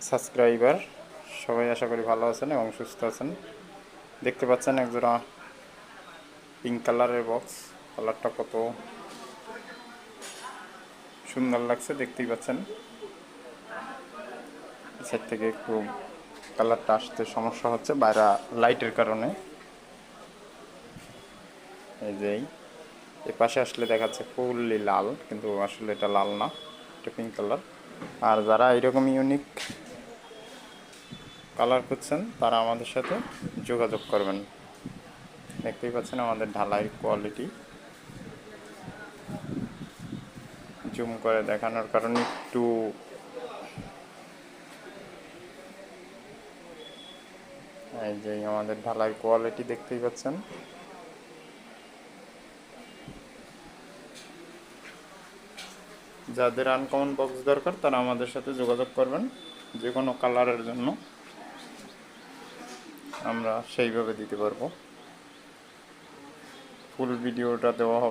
Subscriber, সবাই আশা করি ভালো আছেন এবং সুস্থ আছেন। দেখতে পাচ্ছেন একজোড়া পিঙ্ক কালারের বক্স। কালারটা কত সুন্দর লাগছে দেখতেই পাচ্ছেন। সাইড থেকে একটু কালারটা আসতে সমস্যা হচ্ছে বাইরে লাইটের কারণে। এই যে এ পাশে আসলে দেখাচ্ছে ফুললি লাল, কিন্তু আসলে এটা লাল না, এটা পিঙ্ক কালার। আর যারা এরকম ইউনিক কালার খুঁজছেন তারা আমাদের সাথে যোগাযোগ করবেন। দেখতেই পাচ্ছেন আমাদের ঢালাইয়ের কোয়ালিটি। জুম করে দেখানোর কারণে একটু এই যে আমাদের ঢালাই কোয়ালিটি দেখতেই পাচ্ছেন। যাদের আনকমন বক্স দরকার তারা আমাদের সাথে যোগাযোগ করবেন। যে কোনো কালারের জন্য আমরা সেইভাবে দিতে পারবো। ফুল ভিডিওটা দেওয়া হবে।